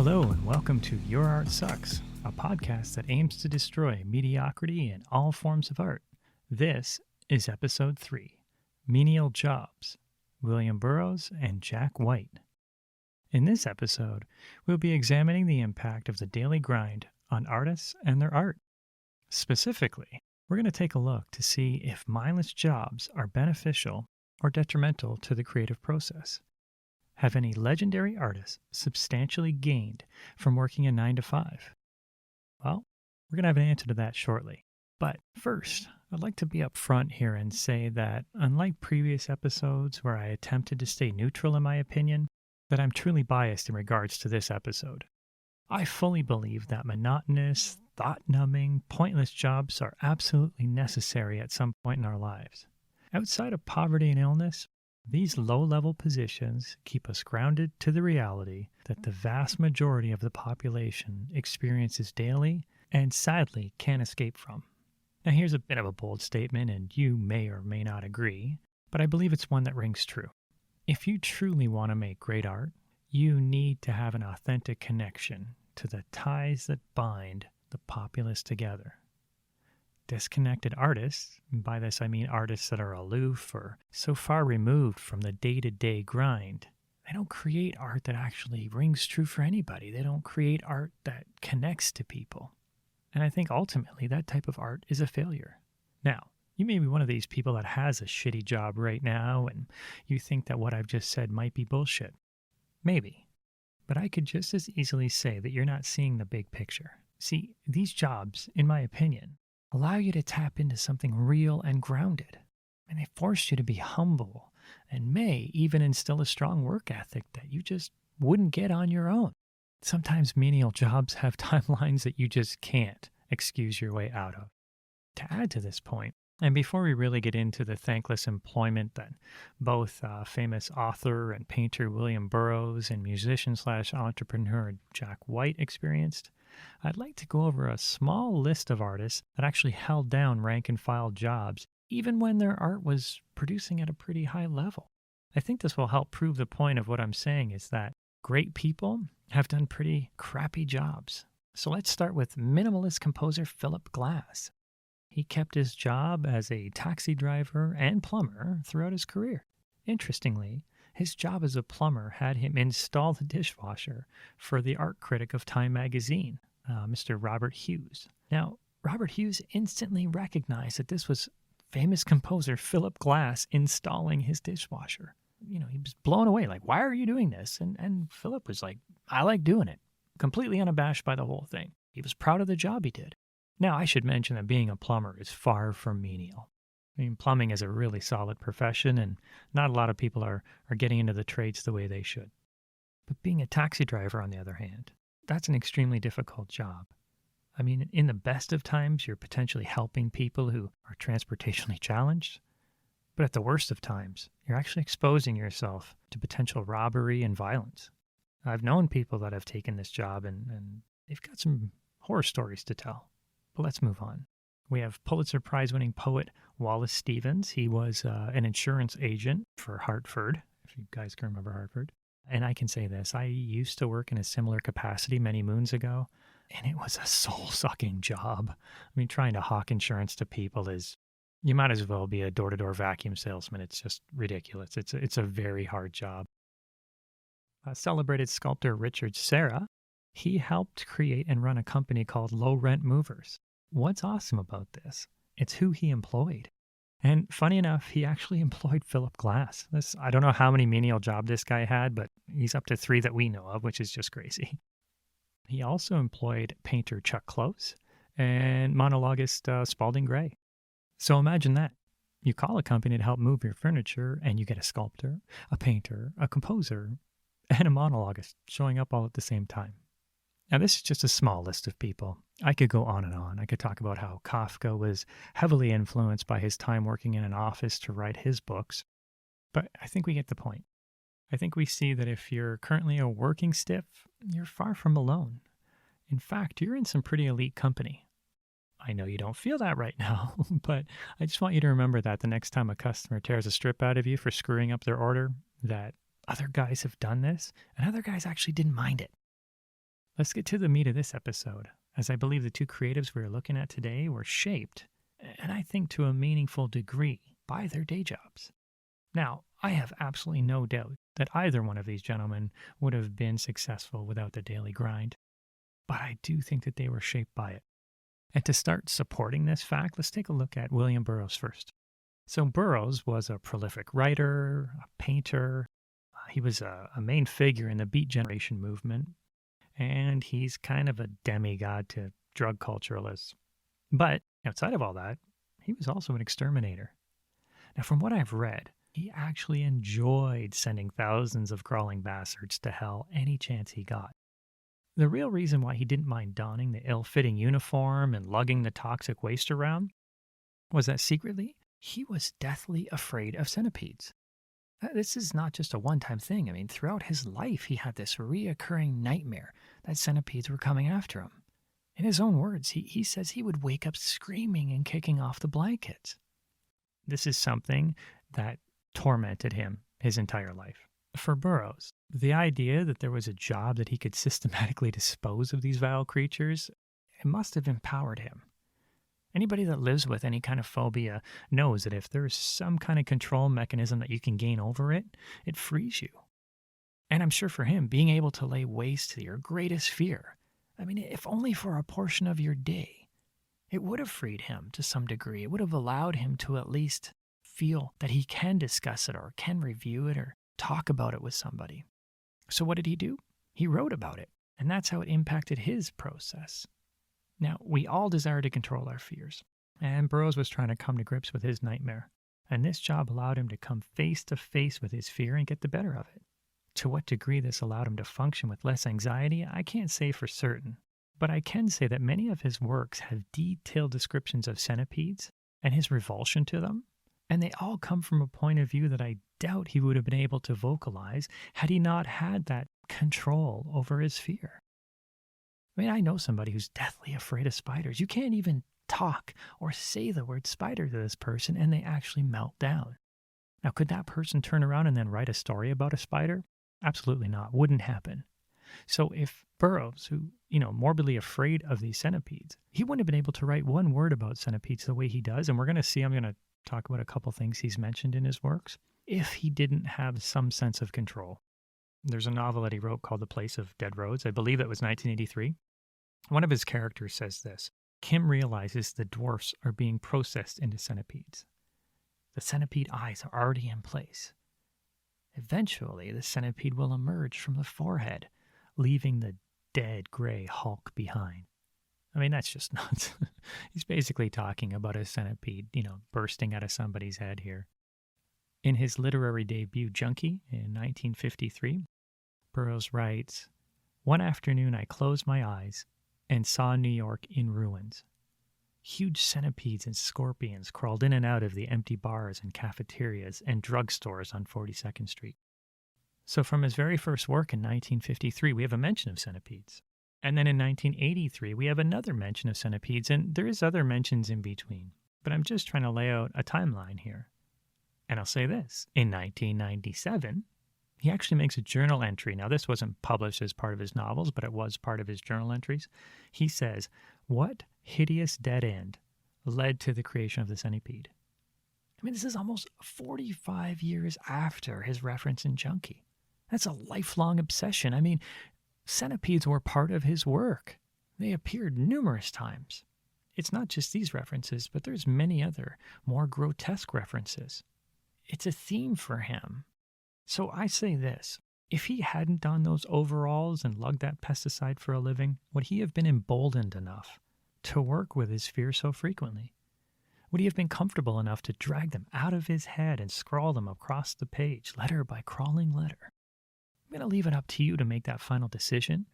Hello and welcome to Your Art Sucks, a podcast that aims to destroy mediocrity in all forms of art. This is episode 3, Menial Jobs, William Burroughs and Jack White. In this episode, we'll be examining the impact of the daily grind on artists and their art. Specifically, we're going to take a look to see if mindless jobs are beneficial or detrimental to the creative process. Have any legendary artists substantially gained from working a 9-to-5? Well, we're going to have an answer to that shortly. But first, I'd like to be upfront here and say that unlike previous episodes where I attempted to stay neutral in my opinion, that I'm truly biased in regards to this episode. I fully believe that monotonous, thought-numbing, pointless jobs are absolutely necessary at some point in our lives. Outside of poverty and illness, these low-level positions keep us grounded to the reality that the vast majority of the population experiences daily and sadly can't escape from. Now here's a bit of a bold statement, and you may or may not agree, but I believe it's one that rings true. If you truly want to make great art, you need to have an authentic connection to the ties that bind the populace together. Disconnected artists, and by this I mean artists that are aloof or so far removed from the day-to-day grind, they don't create art that actually rings true for anybody. They don't create art that connects to people. And I think ultimately that type of art is a failure. Now, you may be one of these people that has a shitty job right now and you think that what I've just said might be bullshit. Maybe. But I could just as easily say that you're not seeing the big picture. See, these jobs, in my opinion, allow you to tap into something real and grounded. And they force you to be humble and may even instill a strong work ethic that you just wouldn't get on your own. Sometimes menial jobs have timelines that you just can't excuse your way out of. To add to this point, and before we really get into the thankless employment that both famous author and painter William Burroughs and musician/entrepreneur Jack White experienced, I'd like to go over a small list of artists that actually held down rank-and-file jobs even when their art was producing at a pretty high level. I think this will help prove the point of what I'm saying is that great people have done pretty crappy jobs. So let's start with minimalist composer Philip Glass. He kept his job as a taxi driver and plumber throughout his career. Interestingly, his job as a plumber had him install the dishwasher for the art critic of Time magazine, Mr. Robert Hughes. Now, Robert Hughes instantly recognized that this was famous composer Philip Glass installing his dishwasher. He was blown away, like, why are you doing this? And Philip was like, I like doing it. Completely unabashed by the whole thing. He was proud of the job he did. Now, I should mention that being a plumber is far from menial. I mean, plumbing is a really solid profession, and not a lot of people are getting into the trades the way they should. But being a taxi driver, on the other hand, that's an extremely difficult job. I mean, in the best of times, you're potentially helping people who are transportationally challenged. But at the worst of times, you're actually exposing yourself to potential robbery and violence. I've known people that have taken this job, and they've got some horror stories to tell. But let's move on. We have Pulitzer Prize-winning poet Wallace Stevens. He was an insurance agent for Hartford, if you guys can remember Hartford. And I can say this, I used to work in a similar capacity many moons ago, and it was a soul-sucking job. I mean, trying to hawk insurance to people is, you might as well be a door-to-door vacuum salesman. It's just ridiculous. It's a very hard job. Celebrated sculptor Richard Serra, he helped create and run a company called Low Rent Movers. What's awesome about this? It's who he employed. And funny enough, he actually employed Philip Glass. I don't know how many menial jobs this guy had, but he's up to 3 that we know of, which is just crazy. He also employed painter Chuck Close and monologuist Spalding Gray. So imagine that. You call a company to help move your furniture, and you get a sculptor, a painter, a composer, and a monologuist showing up all at the same time. Now, this is just a small list of people. I could go on and on. I could talk about how Kafka was heavily influenced by his time working in an office to write his books. But I think we get the point. I think we see that if you're currently a working stiff, you're far from alone. In fact, you're in some pretty elite company. I know you don't feel that right now, but I just want you to remember that the next time a customer tears a strip out of you for screwing up their order, that other guys have done this, and other guys actually didn't mind it. Let's get to the meat of this episode, as I believe the two creatives we are looking at today were shaped, and I think to a meaningful degree, by their day jobs. Now, I have absolutely no doubt that either one of these gentlemen would have been successful without the daily grind, but I do think that they were shaped by it. And to start supporting this fact, let's take a look at William Burroughs first. So Burroughs was a prolific writer, a painter. He was a main figure in the Beat Generation movement, and he's kind of a demigod to drug culturalists. But outside of all that, he was also an exterminator. Now, from what I've read, he actually enjoyed sending thousands of crawling bastards to hell any chance he got. The real reason why he didn't mind donning the ill-fitting uniform and lugging the toxic waste around was that secretly he was deathly afraid of centipedes. This is not just a one-time thing. I mean, throughout his life, he had this reoccurring nightmare that centipedes were coming after him. In his own words, he says he would wake up screaming and kicking off the blankets. This is something that tormented him his entire life. For Burroughs, the idea that there was a job that he could systematically dispose of these vile creatures, it must have empowered him. Anybody that lives with any kind of phobia knows that if there's some kind of control mechanism that you can gain over it, it frees you. And I'm sure for him, being able to lay waste to your greatest fear, I mean, if only for a portion of your day, it would have freed him to some degree. It would have allowed him to at least feel that he can discuss it or can review it or talk about it with somebody. So what did he do? He wrote about it, and that's how it impacted his process. Now, we all desire to control our fears, and Burroughs was trying to come to grips with his nightmare, and this job allowed him to come face to face with his fear and get the better of it. To what degree this allowed him to function with less anxiety, I can't say for certain, but I can say that many of his works have detailed descriptions of centipedes and his revulsion to them, and they all come from a point of view that I doubt he would have been able to vocalize had he not had that control over his fear. I mean, I know somebody who's deathly afraid of spiders. You can't even talk or say the word spider to this person, and they actually melt down. Now, could that person turn around and then write a story about a spider? Absolutely not. Wouldn't happen. So if Burroughs, who, morbidly afraid of these centipedes, he wouldn't have been able to write one word about centipedes the way he does, and we're going to see, I'm going to talk about a couple things he's mentioned in his works, if he didn't have some sense of control. There's a novel that he wrote called The Place of Dead Roads. I believe that was 1983. One of his characters says this: Kim realizes the dwarfs are being processed into centipedes. The centipede eyes are already in place. Eventually, the centipede will emerge from the forehead, leaving the dead gray hulk behind. I mean, that's just nuts. He's basically talking about a centipede, bursting out of somebody's head here. In his literary debut, Junkie, in 1953, Burroughs writes, "One afternoon I closed my eyes and saw New York in ruins. Huge centipedes and scorpions crawled in and out of the empty bars and cafeterias and drugstores on 42nd Street." So from his very first work in 1953, we have a mention of centipedes. And then in 1983, we have another mention of centipedes, and there is other mentions in between. But I'm just trying to lay out a timeline here. And I'll say this: in 1997, he actually makes a journal entry. Now, this wasn't published as part of his novels, but it was part of his journal entries. He says, "What hideous dead end led to the creation of the centipede?" I mean, this is almost 45 years after his reference in Junkie. That's a lifelong obsession. I mean, centipedes were part of his work. They appeared numerous times. It's not just these references, but there's many other, more grotesque references. It's a theme for him. So I say this: if he hadn't done those overalls and lugged that pesticide for a living, would he have been emboldened enough to work with his fear so frequently? Would he have been comfortable enough to drag them out of his head and scrawl them across the page, letter by crawling letter? I'm going to leave it up to you to make that final decision.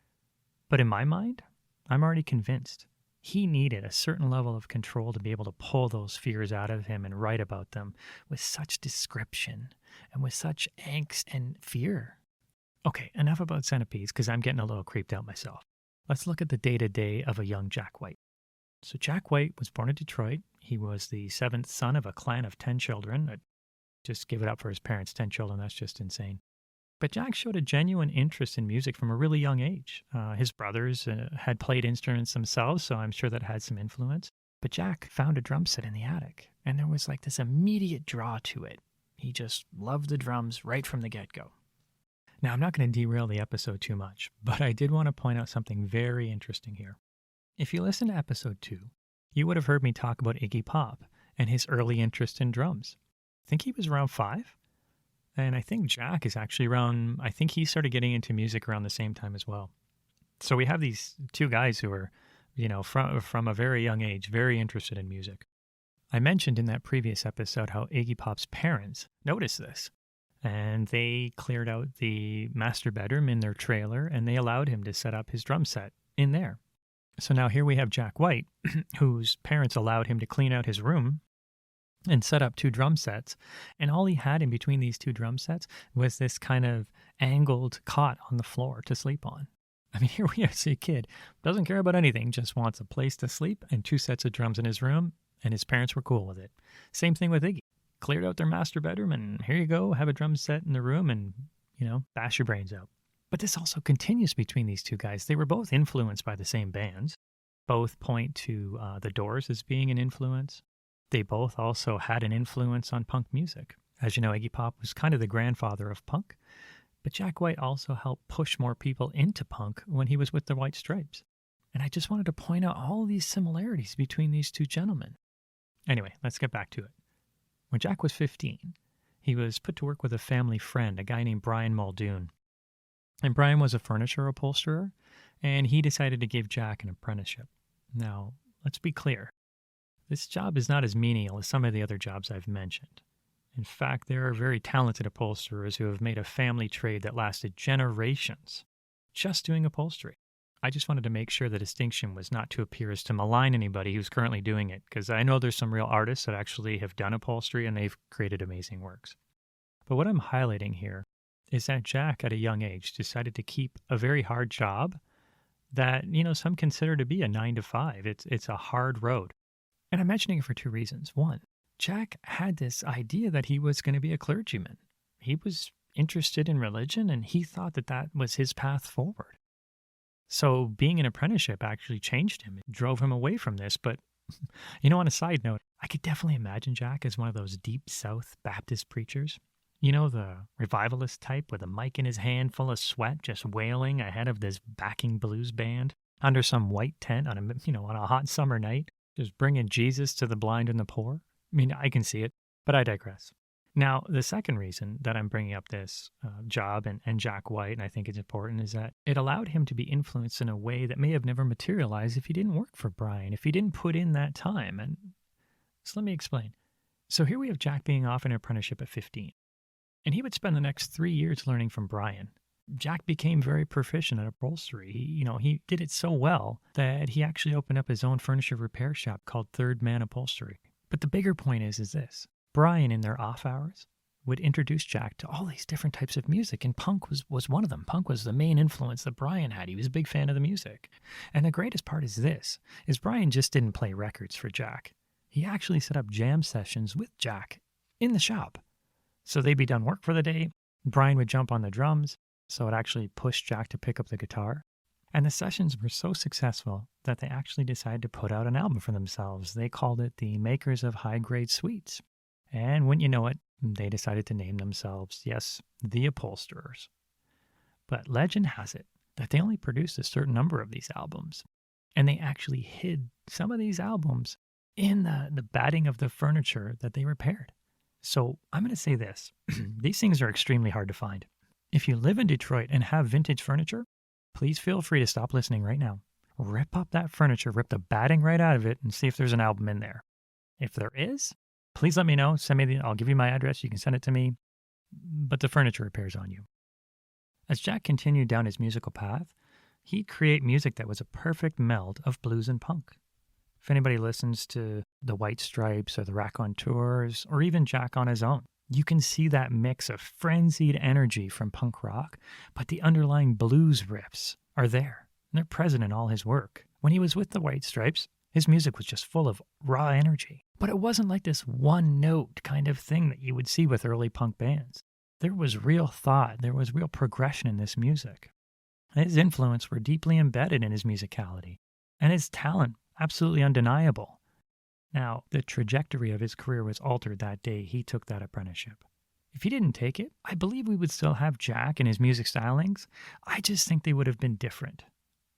But in my mind, I'm already convinced he needed a certain level of control to be able to pull those fears out of him and write about them with such description and with such angst and fear. Okay, enough about centipedes, because I'm getting a little creeped out myself. Let's look at the day-to-day of a young Jack White. So Jack White was born in Detroit. He was the seventh son of a clan of 10 children. Just give it up for his parents, 10 children, that's just insane. But Jack showed a genuine interest in music from a really young age. His brothers had played instruments themselves, so I'm sure that had some influence. But Jack found a drum set in the attic, and there was like this immediate draw to it. He just loved the drums right from the get-go. Now, I'm not going to derail the episode too much, but I did want to point out something very interesting here. If you listen to episode 2, you would have heard me talk about Iggy Pop and his early interest in drums. I think he was around 5. And I think Jack is actually around, I think he started getting into music around the same time as well. So we have these two guys who are, from a very young age, very interested in music. I mentioned in that previous episode how Iggy Pop's parents noticed this. And they cleared out the master bedroom in their trailer, and they allowed him to set up his drum set in there. So now here we have Jack White, whose parents allowed him to clean out his room and set up 2 drum sets. And all he had in between these 2 drum sets was this kind of angled cot on the floor to sleep on. I mean, here we have a kid, doesn't care about anything, just wants a place to sleep and 2 sets of drums in his room, and his parents were cool with it. Same thing with Iggy. Cleared out their master bedroom, and here you go, have a drum set in the room and, bash your brains out. But this also continues between these 2 guys. They were both influenced by the same bands. Both point to the Doors as being an influence. They both also had an influence on punk music. As you know, Iggy Pop was kind of the grandfather of punk, but Jack White also helped push more people into punk when he was with the White Stripes. And I just wanted to point out all these similarities between these 2 gentlemen. Anyway, let's get back to it. When Jack was 15, he was put to work with a family friend, a guy named Brian Muldoon. And Brian was a furniture upholsterer, and he decided to give Jack an apprenticeship. Now, let's be clear. This job is not as menial as some of the other jobs I've mentioned. In fact, there are very talented upholsterers who have made a family trade that lasted generations just doing upholstery. I just wanted to make sure the distinction was not to appear as to malign anybody who's currently doing it, because I know there's some real artists that actually have done upholstery and they've created amazing works. But what I'm highlighting here is that Jack, at a young age, decided to keep a very hard job that, some consider to be a 9 to 5. It's a hard road. And I'm mentioning it for 2 reasons. One, Jack had this idea that he was going to be a clergyman. He was interested in religion, and he thought that that was his path forward. So being an apprenticeship actually changed him. It drove him away from this. But, on a side note, I could definitely imagine Jack as one of those deep South Baptist preachers. The revivalist type with a mic in his hand full of sweat, just wailing ahead of this backing blues band under some white tent on a hot summer night. Just bringing Jesus to the blind and the poor. I mean, I can see it, but I digress. Now, the second reason that I'm bringing up this job and Jack White, and I think it's important, is that it allowed him to be influenced in a way that may have never materialized if he didn't work for Brian, if he didn't put in that time. And so let me explain. So here we have Jack being off an apprenticeship at 15, and he would spend the next 3 years learning from Brian. Jack became very proficient at upholstery. He did it so well that he actually opened up his own furniture repair shop called Third Man Upholstery. But the bigger point is this. Brian, in their off hours, would introduce Jack to all these different types of music, and punk was one of them. Punk was the main influence that Brian had. He was a big fan of the music. And the greatest part is Brian just didn't play records for Jack. He actually set up jam sessions with Jack in the shop. So they'd be done work for the day. Brian would jump on the drums. So it actually pushed Jack to pick up the guitar. And the sessions were so successful that they actually decided to put out an album for themselves. They called it the Makers of High Grade Suites. And wouldn't you know it, they decided to name themselves, yes, the Upholsterers. But legend has it that they only produced a certain number of these albums. And they actually hid some of these albums in the batting of the furniture that they repaired. So I'm going to say this. These things are extremely hard to find. If you live in Detroit and have vintage furniture, please feel free to stop listening right now. Rip up that furniture, rip the batting right out of it, and see if there's an album in there. If there is, please let me know. I'll give you my address. You can send it to me. But the furniture repair's on you. As Jack continued down his musical path, he'd create music that was a perfect meld of blues and punk. If anybody listens to the White Stripes or the Raconteurs, or even Jack on his own, you can see that mix of frenzied energy from punk rock, but the underlying blues riffs are there. And they're present in all his work. When he was with the White Stripes, his music was just full of raw energy. But it wasn't like this one-note kind of thing that you would see with early punk bands. There was real thought, there was real progression in this music. His influence were deeply embedded in his musicality, and his talent absolutely undeniable. Now, the trajectory of his career was altered that day he took that apprenticeship. If he didn't take it, I believe we would still have Jack and his music stylings. I just think they would have been different.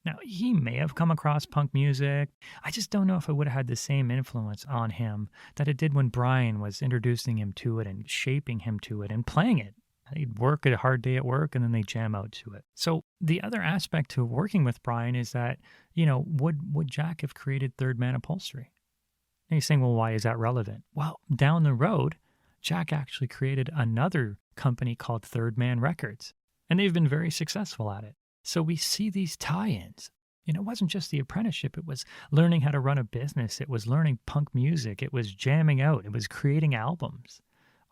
Now, he may have come across punk music. I just don't know if it would have had the same influence on him that it did when Brian was introducing him to it and shaping him to it and playing it. They'd work a hard day at work and then they jam out to it. So the other aspect to working with Brian is that, would Jack have created Third Man Upholstery? And you're saying, well, why is that relevant? Well, down the road, Jack actually created another company called Third Man Records, and they've been very successful at it. So we see these tie-ins. It wasn't just the apprenticeship. It was learning how to run a business. It was learning punk music. It was jamming out. It was creating albums.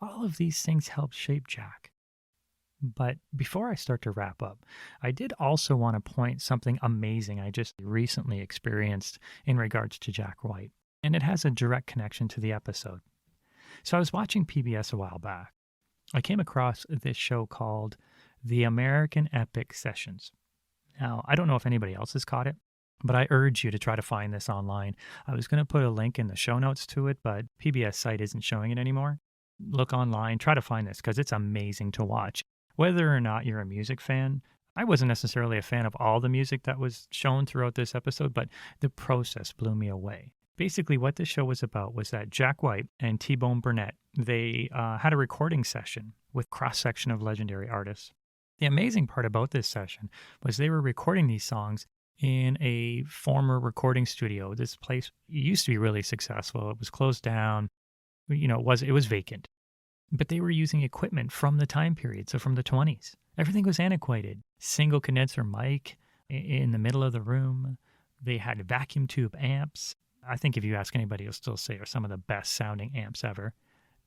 All of these things helped shape Jack. But before I start to wrap up, I did also want to point something amazing I just recently experienced in regards to Jack White, and it has a direct connection to the episode. So I was watching PBS a while back. I came across this show called The American Epic Sessions. Now, I don't know if anybody else has caught it, but I urge you to try to find this online. I was going to put a link in the show notes to it, but PBS site isn't showing it anymore. Look online, try to find this because it's amazing to watch. Whether or not you're a music fan, I wasn't necessarily a fan of all the music that was shown throughout this episode, but the process blew me away. Basically, what this show was about was that Jack White and T-Bone Burnett, they had a recording session with cross-section of legendary artists. The amazing part about this session was they were recording these songs in a former recording studio. This place used to be really successful. It was closed down. It was vacant. But they were using equipment from the time period, so from the 20s. Everything was antiquated. Single condenser mic in the middle of the room. They had vacuum tube amps. I think if you ask anybody, they'll still say are some of the best sounding amps ever.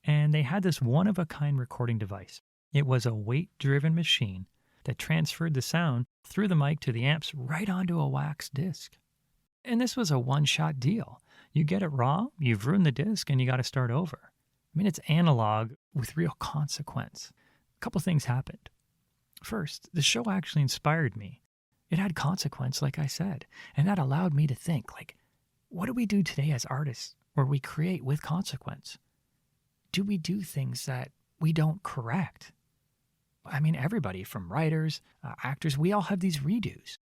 And they had this one-of-a-kind recording device. It was a weight-driven machine that transferred the sound through the mic to the amps right onto a wax disc. And this was a one-shot deal. You get it raw, you've ruined the disc, and you got to start over. It's analog with real consequence. A couple things happened. First, the show actually inspired me. It had consequence, like I said, and that allowed me to think, what do we do today as artists where we create with consequence? Do we do things that we don't correct? Everybody from writers, actors, we all have these redos.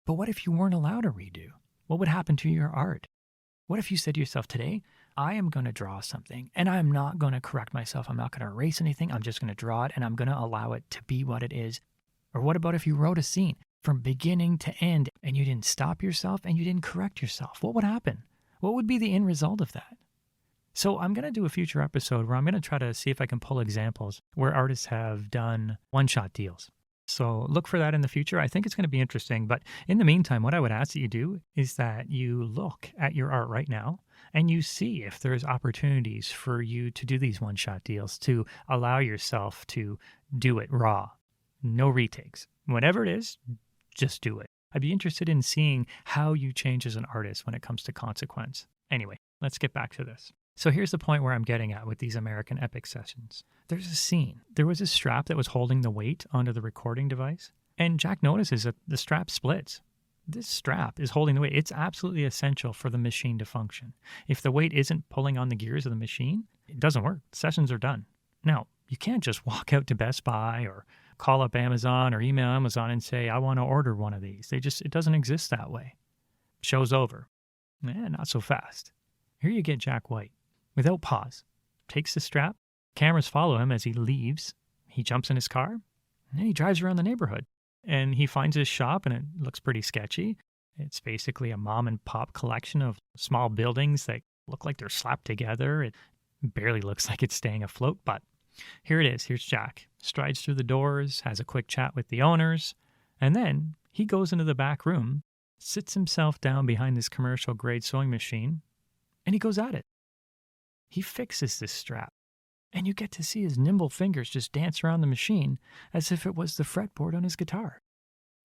But what if you weren't allowed a redo? What would happen to your art? What if you said to yourself, today, I am going to draw something and I'm not going to correct myself. I'm not going to erase anything. I'm just going to draw it and I'm going to allow it to be what it is. Or what about if you wrote a scene from beginning to end and you didn't stop yourself and you didn't correct yourself? What would happen? What would be the end result of that? So I'm going to do a future episode where I'm going to try to see if I can pull examples where artists have done one-shot deals. So look for that in the future. I think it's going to be interesting. But in the meantime, what I would ask that you do is that you look at your art right now and you see if there's opportunities for you to do these one-shot deals, to allow yourself to do it raw. No retakes. Whatever it is, just do it. I'd be interested in seeing how you change as an artist when it comes to consequence. Anyway, let's get back to this. So here's the point where I'm getting at with these American Epic Sessions. There's a scene. There was a strap that was holding the weight onto the recording device, and Jack notices that the strap splits. This strap is holding the weight. It's absolutely essential for the machine to function. If the weight isn't pulling on the gears of the machine, it doesn't work. Sessions are done. Now, you can't just walk out to Best Buy or call up Amazon or email Amazon and say, I want to order one of these. It doesn't exist that way. Show's over. Not so fast. Here you get Jack White. Without pause, takes the strap, cameras follow him as he leaves, he jumps in his car, and then he drives around the neighborhood. And he finds his shop, and it looks pretty sketchy. It's basically a mom-and-pop collection of small buildings that look like they're slapped together. It barely looks like it's staying afloat, but here it is. Here's Jack. Strides through the doors, has a quick chat with the owners, and then he goes into the back room, sits himself down behind this commercial-grade sewing machine, and he goes at it. He fixes this strap, and you get to see his nimble fingers just dance around the machine as if it was the fretboard on his guitar.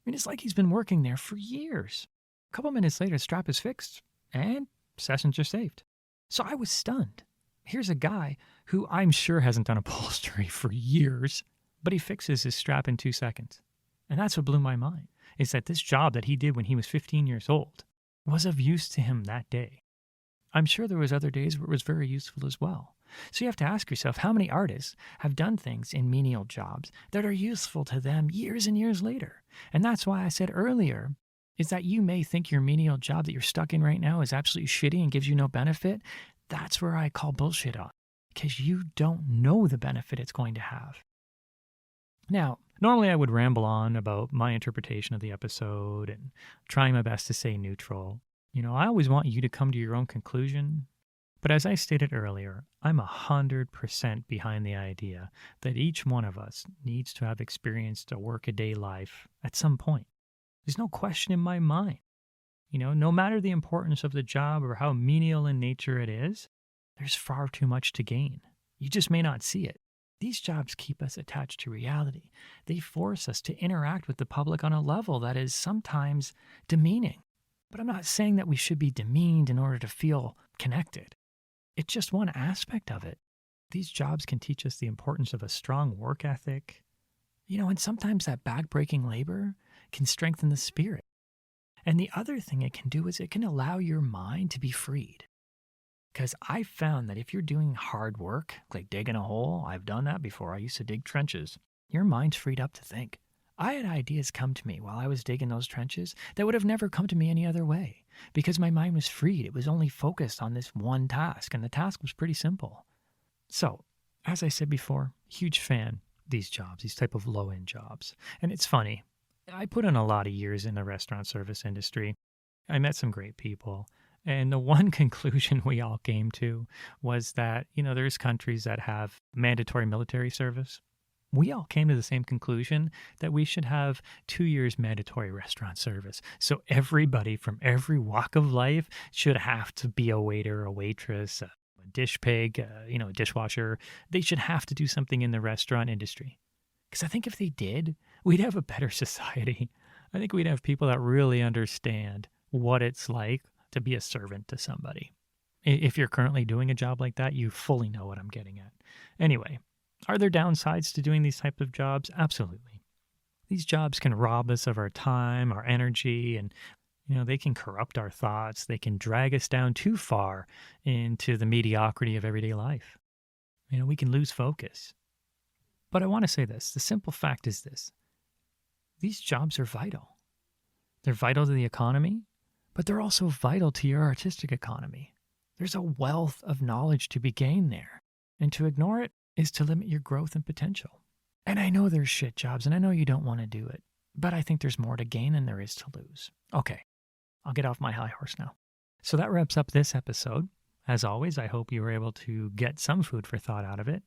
It's like he's been working there for years. A couple minutes later, the strap is fixed, and sessions are saved. So I was stunned. Here's a guy who I'm sure hasn't done upholstery for years, but he fixes his strap in 2 seconds. And that's what blew my mind, is that this job that he did when he was 15 years old was of use to him that day. I'm sure there was other days where it was very useful as well. So you have to ask yourself, how many artists have done things in menial jobs that are useful to them years and years later? And that's why I said earlier, is that you may think your menial job that you're stuck in right now is absolutely shitty and gives you no benefit. That's where I call bullshit on, because you don't know the benefit it's going to have. Now, normally I would ramble on about my interpretation of the episode and trying my best to stay neutral. I always want you to come to your own conclusion. But as I stated earlier, I'm 100% behind the idea that each one of us needs to have experienced a workaday life at some point. There's no question in my mind. No matter the importance of the job or how menial in nature it is, there's far too much to gain. You just may not see it. These jobs keep us attached to reality. They force us to interact with the public on a level that is sometimes demeaning. But I'm not saying that we should be demeaned in order to feel connected. It's just one aspect of it. These jobs can teach us the importance of a strong work ethic. And sometimes that back-breaking labor can strengthen the spirit. And the other thing it can do is it can allow your mind to be freed. Because I found that if you're doing hard work, like digging a hole, I've done that before. I used to dig trenches. Your mind's freed up to think. I had ideas come to me while I was digging those trenches that would have never come to me any other way, because my mind was freed. It was only focused on this one task, and the task was pretty simple. So, as I said before, huge fan of these jobs, these type of low-end jobs. And it's funny, I put in a lot of years in the restaurant service industry. I met some great people. And the one conclusion we all came to was that, there's countries that have mandatory military service. We all came to the same conclusion that we should have 2 years mandatory restaurant service. So everybody from every walk of life should have to be a waiter, a waitress, a dish pig, a dishwasher. They should have to do something in the restaurant industry. Because I think if they did, we'd have a better society. I think we'd have people that really understand what it's like to be a servant to somebody. If you're currently doing a job like that, you fully know what I'm getting at. Anyway, are there downsides to doing these types of jobs? Absolutely. These jobs can rob us of our time, our energy, and they can corrupt our thoughts. They can drag us down too far into the mediocrity of everyday life. We can lose focus. But I want to say this. The simple fact is this. These jobs are vital. They're vital to the economy, but they're also vital to your artistic economy. There's a wealth of knowledge to be gained there, and to ignore it is to limit your growth and potential. And I know there's shit jobs, and I know you don't want to do it, but I think there's more to gain than there is to lose. Okay, I'll get off my high horse now. So that wraps up this episode. As always, I hope you were able to get some food for thought out of it.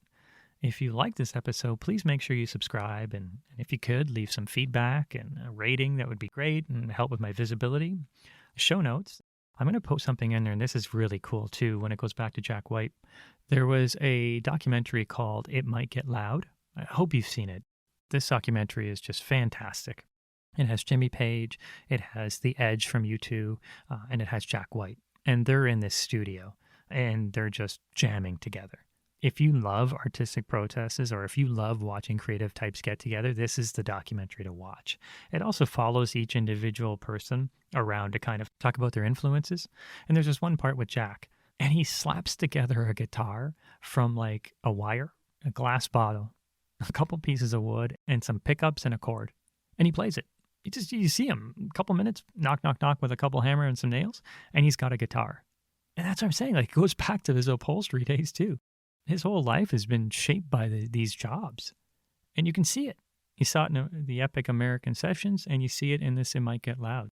If you like this episode, please make sure you subscribe, and if you could, leave some feedback and a rating. That would be great and help with my visibility. Show notes. I'm going to post something in there, and this is really cool too when it goes back to Jack White. There was a documentary called It Might Get Loud. I hope you've seen it. This documentary is just fantastic. It has Jimmy Page, it has The Edge from U2, and it has Jack White. And they're in this studio, and they're just jamming together. If you love artistic protesters, or if you love watching creative types get together, this is the documentary to watch. It also follows each individual person around to kind of talk about their influences. And there's this one part with Jack, and he slaps together a guitar from like a wire, a glass bottle, a couple pieces of wood, and some pickups and a chord. And he plays it. You see him, a couple minutes, knock, knock, knock with a couple hammer and some nails, and he's got a guitar. And that's what I'm saying. Like, it goes back to his upholstery days too. His whole life has been shaped by these jobs. And you can see it. You saw it in the Epic American Sessions, and you see it in this It Might Get Loud.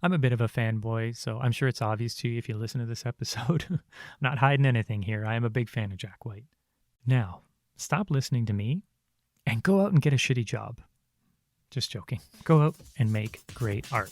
I'm a bit of a fanboy, so I'm sure it's obvious to you if you listen to this episode. I'm not hiding anything here. I am a big fan of Jack White. Now, stop listening to me and go out and get a shitty job. Just joking. Go out and make great art.